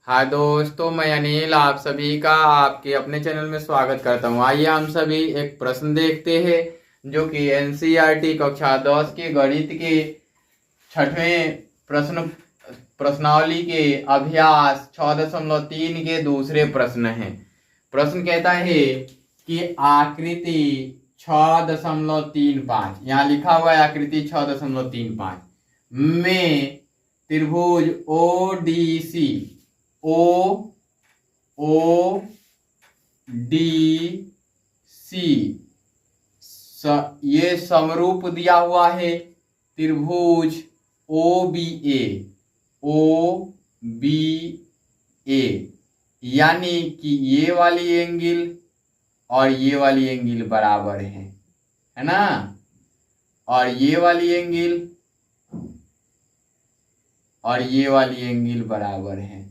हाय दोस्तों, मैं अनिल आप सभी का आपके अपने चैनल में स्वागत करता हूँ। आइए हम सभी एक प्रश्न देखते हैं जो कि एनसीईआरटी कक्षा 10 के गणित के छठवें प्रश्नावली के अभ्यास 6.3 के दूसरे प्रश्न हैं। प्रश्न कहता है कि आकृति 6.35, यहाँ लिखा हुआ है आकृति 6.35 में त्रिभुज ओडीसी ये समरूप दिया हुआ है त्रिभुज OBA, यानी कि ये वाली एंगल और ये वाली एंगल बराबर है ना, और ये वाली एंगल और ये वाली एंगल बराबर है,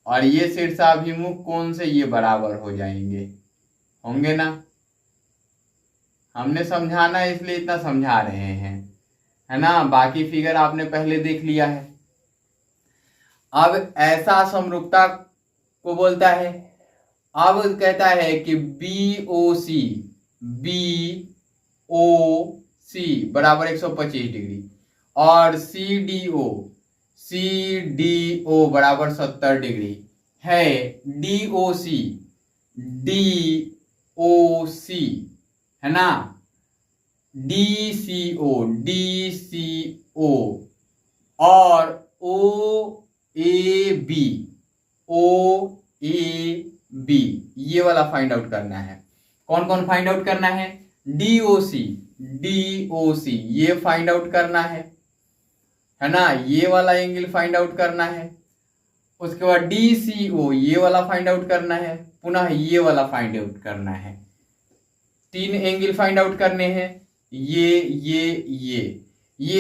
और ये शीर्षाभिमुख कोण से ये बराबर हो जाएंगे, होंगे ना। हमने समझाना है इसलिए इतना समझा रहे हैं, है ना। बाकी फिगर आपने पहले देख लिया है। अब ऐसा समरूपता को बोलता है। अब कहता है कि BOC बराबर 125 डिग्री और CDO बराबर 70 डिग्री है। DOC है ना, DCO और OAB ये वाला फाइंड आउट करना है। कौन कौन फाइंड आउट करना है? DOC ये फाइंड आउट करना है ना, ये वाला एंगल फाइंड आउट करना है। उसके बाद DCO ये वाला फाइंड आउट करना है, पुनः ये वाला फाइंड आउट करना है। 3 एंगल फाइंड आउट करने हैं। ये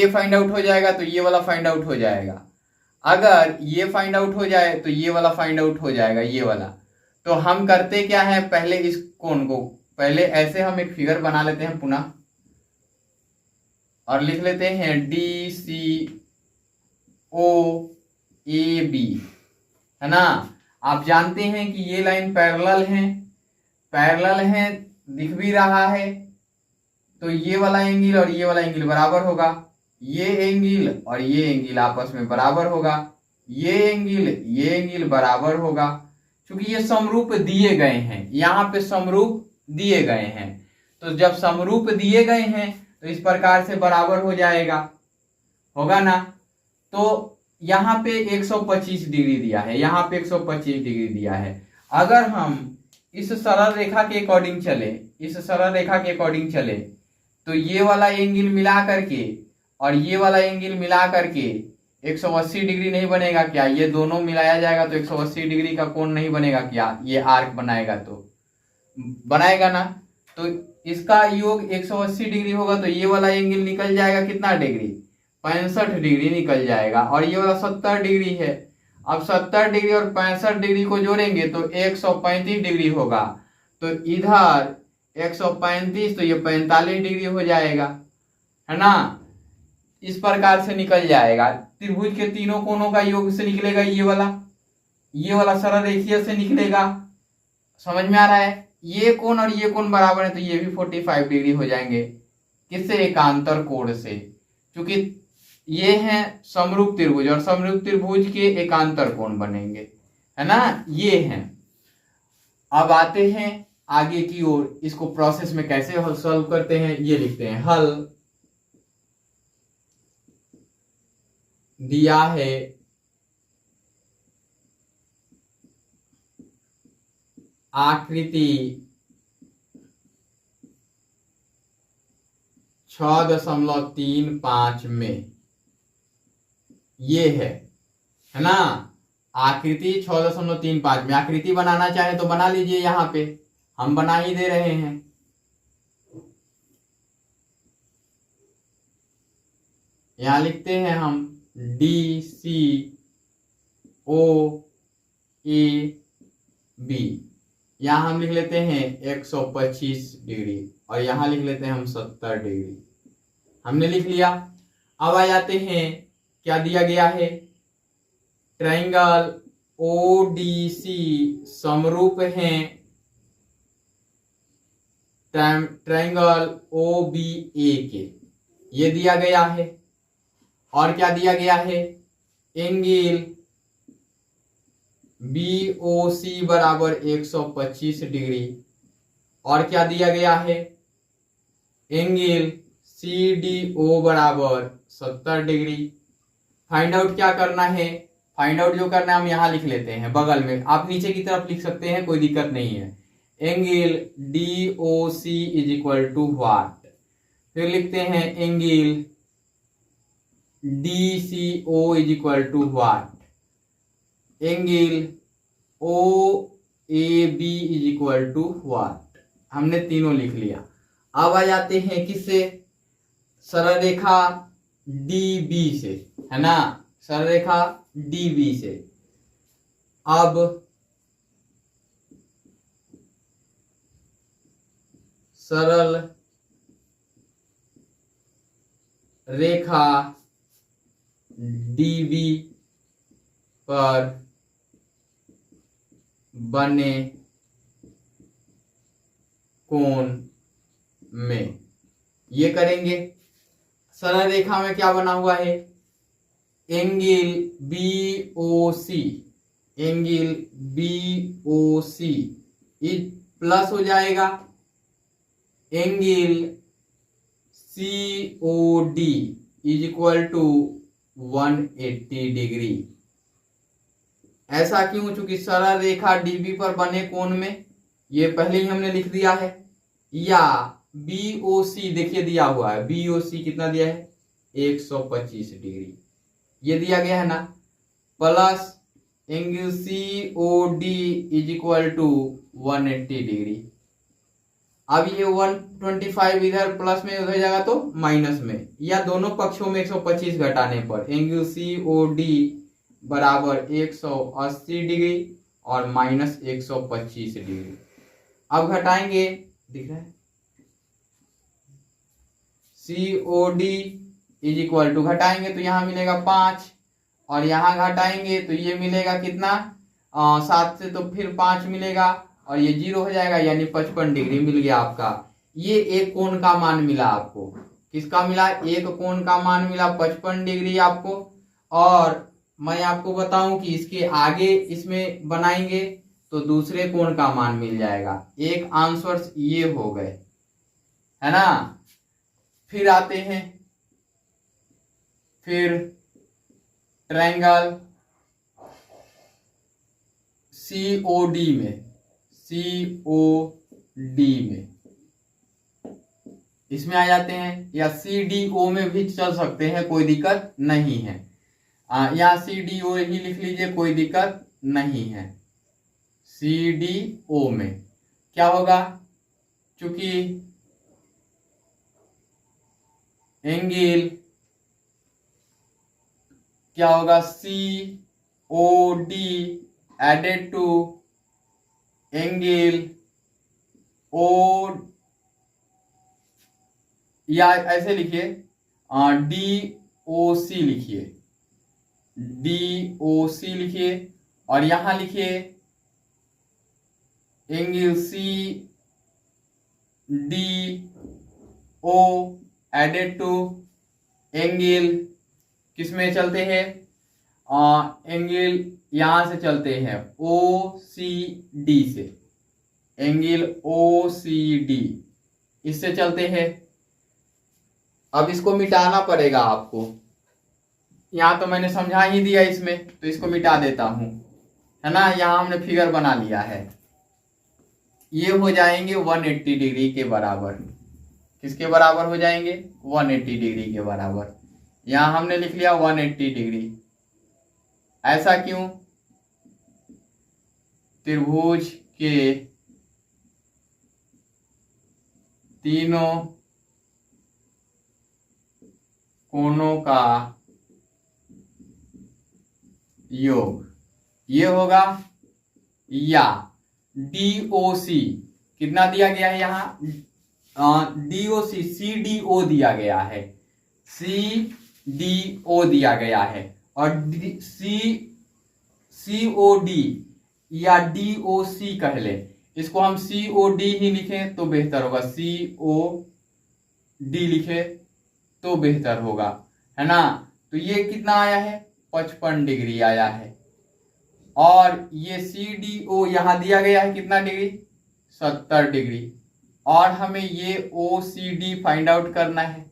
फाइंड आउट हो जाएगा तो ये वाला फाइंड आउट हो जाएगा। अगर ये फाइंड आउट हो जाए तो ये वाला फाइंड आउट हो जाएगा, ये वाला। तो हम करते क्या है, पहले इस कोण को पहले ऐसे हम एक फिगर बना लेते हैं पुनः, और लिख लेते हैं DCOAB, है ना। आप जानते हैं कि ये लाइन पैरेलल है, दिख भी रहा है, तो ये वाला एंगल और ये वाला एंगल बराबर होगा। ये एंगल और ये एंगल आपस में बराबर होगा, ये एंगल बराबर होगा। क्योंकि ये समरूप दिए गए हैं, यहाँ पे समरूप दिए गए हैं, तो जब समरूप दिए गए हैं तो इस प्रकार से बराबर हो जाएगा, होगा ना। तो यहाँ पे 125 डिग्री दिया है, यहाँ पे 125 डिग्री दिया है। अगर हम इस सरल रेखा के अकॉर्डिंग चले तो ये वाला एंगल मिला करके और ये वाला एंगल मिला करके 180 डिग्री नहीं बनेगा क्या? ये दोनों मिलाया जाएगा तो 180 डिग्री का कोण नहीं बनेगा क्या? ये आर्क बनाएगा तो बनाएगा ना। तो इसका योग 180 डिग्री होगा, तो ये वाला एंगल निकल जाएगा कितना डिग्री? 65 डिग्री निकल जाएगा, और ये वाला 70 डिग्री है। अब 70 डिग्री और 65 डिग्री को जोड़ेंगे तो 135 डिग्री होगा, तो इधर 135 तो ये 45 डिग्री हो जाएगा, है ना। इस प्रकार से निकल जाएगा। त्रिभुज के तीनों कोणों का योग से निकलेगा ये वाला सरल रेखीय से निकलेगा। समझ में आ रहा है? ये कोण और ये कोण बराबर है तो ये भी 45 डिग्री हो जाएंगे। किससे? एकांतर कोण से, क्योंकि ये हैं समरूप त्रिभुज और समरूप त्रिभुज के एकांतर कोण बनेंगे, है ना। ये हैं। अब आते हैं आगे की ओर। इसको प्रोसेस में कैसे हल सॉल्व करते हैं ये लिखते हैं। हल दिया है आकृति 6.35 में, ये है ना। आकृति 6.35 में आकृति बनाना चाहे तो बना लीजिए, यहां पे हम बना ही दे रहे हैं। यहां लिखते हैं हम DCOAB, यहां हम लिख लेते हैं 125 डिग्री और यहां लिख लेते हैं हम 70 डिग्री। हमने लिख लिया। अब आ जाते हैं, क्या दिया गया है? ट्राइंगल ODC समरूप हैं ट्रायंगल OBA के, ये दिया गया है। और क्या दिया गया है, एंगल BOC बराबर 125 डिग्री। और क्या दिया गया है, एंगल CDO बराबर 70 डिग्री। फाइंड आउट क्या करना है, फाइंड आउट जो करना है हम यहां लिख लेते हैं बगल में, आप नीचे की तरफ लिख सकते हैं, कोई दिक्कत नहीं है। Angle DOC is equal to what, फिर लिखते हैं angle DCO is equal to what, angle OAB is equal to what. हमने तीनों लिख लिया। अब आ जाते हैं किससे, सरल रेखा DB से, है ना, सरल रेखा DB से। अब सरल रेखा DB पर बने कोण में ये करेंगे। सरल रेखा में क्या बना हुआ है, angle BOC, angle BOC is plus हो जाएगा angle COD is equal to 180 degree. ऐसा क्यों, चूंकि सरल रेखा DB पर बने कोण में, ये पहले ही हमने लिख दिया है। या BOC देखिए दिया हुआ है, BOC कितना दिया है, 125 डिग्री, ये दिया गया है ना, plus angle COD is equal to 180 degree. अब ये 125 इधर प्लस में उधर जाएगा तो माइनस में, या दोनों पक्षों में 125 घटाने पर एंगल COD बराबर 180 डिग्री और माइनस 125 डिग्री। अब घटाएंगे, दिख रहा है, COD इज इक्वल टू, घटाएंगे तो यहां मिलेगा 5 और यहां घटाएंगे तो ये मिलेगा कितना, 7 से तो फिर 5 मिलेगा और ये 0 हो जाएगा, यानी 55 डिग्री मिल गया आपका। ये एक कोण का मान मिला आपको, किसका मिला, एक कोण का मान मिला 55 डिग्री आपको। और मैं आपको बताऊं कि इसके आगे इसमें बनाएंगे तो दूसरे कोण का मान मिल जाएगा। एक आंसर्स ये हो गए, है ना। फिर आते हैं, फिर ट्रायंगल COD में, COD में इसमें आ जाते हैं, या CDO में भी चल सकते हैं, कोई दिक्कत नहीं है। या CDO ही लिख लीजिए, कोई दिक्कत नहीं है। CDO में क्या होगा, चूंकि एंगल क्या होगा, COD added to angle O, या ऐसे लिखिए DOC लिखिए, DOC लिखिए और यहां लिखिए angle CDO added to angle, किसमें चलते हैं, एंगल यहां से चलते हैं OCD से, एंगल OCD इससे चलते हैं। अब इसको मिटाना पड़ेगा आपको, यहां तो मैंने समझा ही दिया इसमें, तो इसको मिटा देता हूं, है ना। यहां हमने फिगर बना लिया है, ये हो जाएंगे 180 डिग्री के बराबर। किसके बराबर हो जाएंगे, 180 डिग्री के बराबर। यहां हमने लिख लिया 180 डिग्री। ऐसा क्यों, त्रिभुज के तीनों कोणों का योग ये होगा, या DOC कितना दिया गया है यहां, DOC CDO दिया गया है, CDO दिया गया है और COD या DOC कह ले, इसको हम COD ही लिखें तो बेहतर होगा, COD लिखे तो बेहतर होगा, है ना। तो ये कितना आया है, 55 डिग्री आया है। और ये CDO यहां दिया गया है कितना डिग्री, 70 डिग्री। और हमें ये OCD फाइंड आउट करना है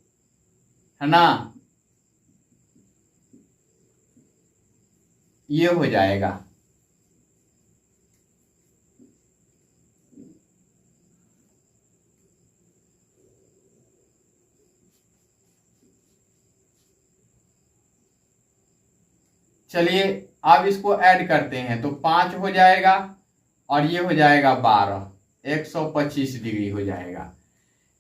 ना। ये हो जाएगा, चलिए अब इसको ऐड करते हैं तो 5 हो जाएगा और ये हो जाएगा 12, 125 डिग्री हो जाएगा।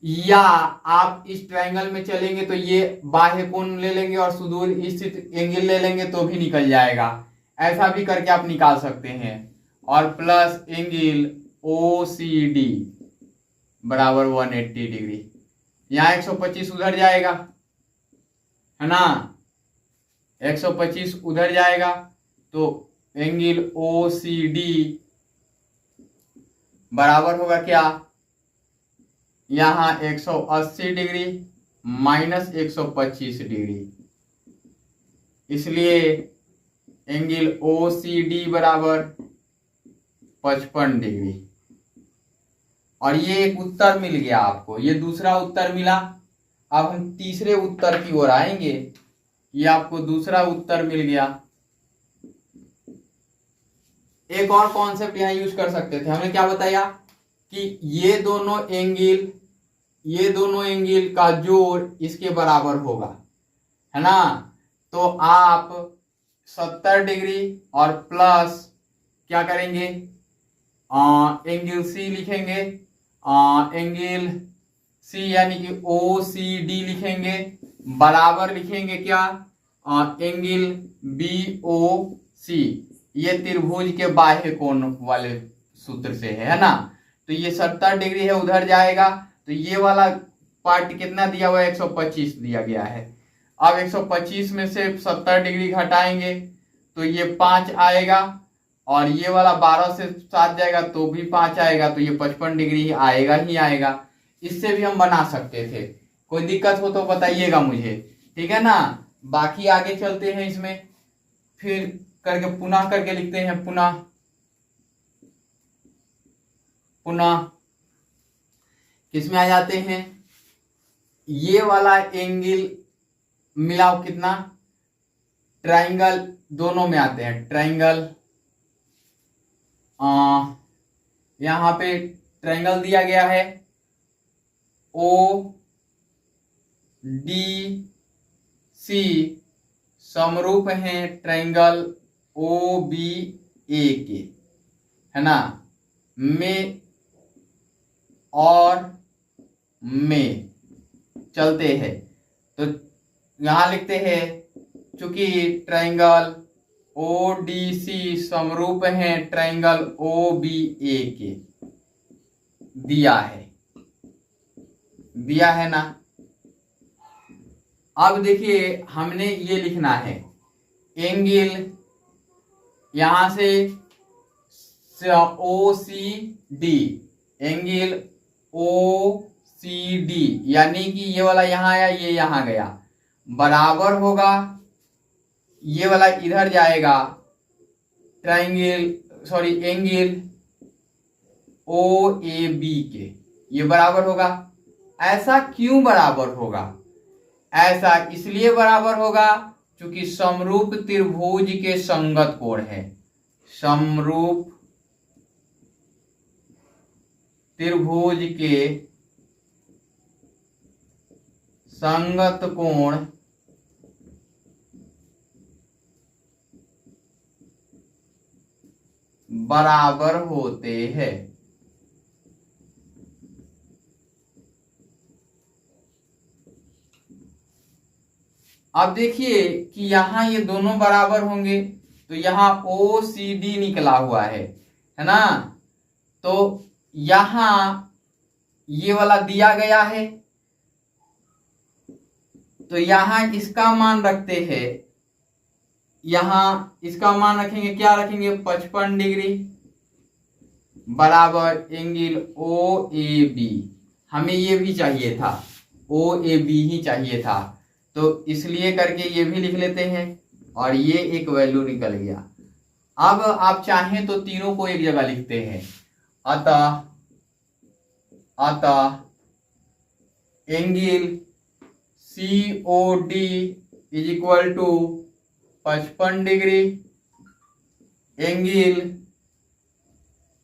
या आप इस ट्रायंगल में चलेंगे तो ये बाह्य कोण ले लेंगे और सुदूर स्थित एंगल ले लेंगे तो भी निकल जाएगा, ऐसा भी करके आप निकाल सकते हैं। और प्लस एंगल OCD बराबर 180 डिग्री, यहाँ 125 उधर जाएगा, है ना, 125 उधर जाएगा तो एंगल OCD बराबर होगा क्या, यहां 180 डिग्री माइनस 125 डिग्री, इसलिए एंगल OCD बराबर 55 डिग्री। और ये एक उत्तर मिल गया आपको, ये दूसरा उत्तर मिला। अब हम तीसरे उत्तर की ओर आएंगे, ये आपको दूसरा उत्तर मिल गया। एक और कॉन्सेप्ट यहां यूज कर सकते थे, हमने क्या बताया कि ये दोनों एंगल का जोड़ इसके बराबर होगा, है ना। तो आप 70 डिग्री और प्लस क्या करेंगे, एंगल C लिखेंगे, एंगल C यानी कि OCD लिखेंगे, बराबर लिखेंगे क्या, एंगल BOC, ये त्रिभुज के बाह्य कोण वाले सूत्र से है ना। तो ये 70 डिग्री है, उधर जाएगा तो ये वाला पार्ट कितना दिया हुआ है, 125 दिया गया है। अब 125 में से 70 डिग्री घटाएंगे तो ये 5 आएगा, और ये वाला 12 से 7 जाएगा तो भी 5 आएगा, तो ये 55 डिग्री आएगा ही आएगा। इससे भी हम बना सकते थे, कोई दिक्कत हो तो बताइएगा मुझे, ठीक है ना। बाकी आगे चलते हैं, इसमें फिर करके पुनः करके लिखते हैं, पुनः किसमें आ जाते हैं, ये वाला एंगल मिलाओ कितना, ट्राइंगल दोनों में आते हैं, ट्राइंगल यहां पे ट्राइंगल दिया गया है ODC समरूप हैं ट्राइंगल OBA के, है ना, में और में चलते हैं। तो यहां लिखते हैं चूंकि ट्राइंगल ODC समरूप हैं ट्राइंगल OBA के, दिया है ना। अब देखिए हमने ये लिखना है, एंगल यहां से OCD, एंगल OCD यानी कि ये वाला यहां आया, ये यहां गया, बराबर होगा, ये वाला इधर जाएगा, एंगल OAB के, ये बराबर होगा। ऐसा क्यों बराबर होगा, ऐसा इसलिए बराबर होगा क्योंकि समरूप त्रिभुज के संगत कोण है, समरूप त्रिभुज के संगत कोण बराबर होते हैं। अब देखिए कि यहां ये दोनों बराबर होंगे तो यहां OCD निकला हुआ है ना। तो यहां ये वाला दिया गया है तो यहां इसका मान रखते हैं यहाँ इसका मान रखेंगे, क्या रखेंगे, 55 डिग्री बराबर एंगल ओ ए बी। हमें ये भी चाहिए था, ओ ए बी ही चाहिए था, तो इसलिए करके ये भी लिख लेते हैं और ये एक वैल्यू निकल गया। अब आप चाहें तो तीनों को एक जगह लिखते हैं। अतः angle C O D is equal to 55 degree, angle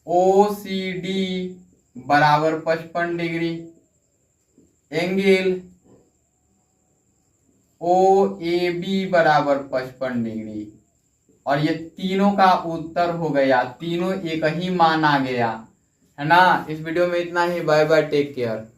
O C D बराबर 55 degree, angle O A B बराबर 55 डिग्री। और ये तीनों का उत्तर हो गया, तीनों एक ही मान आ गया, है ना। इस वीडियो में इतना ही। Bye bye, take care.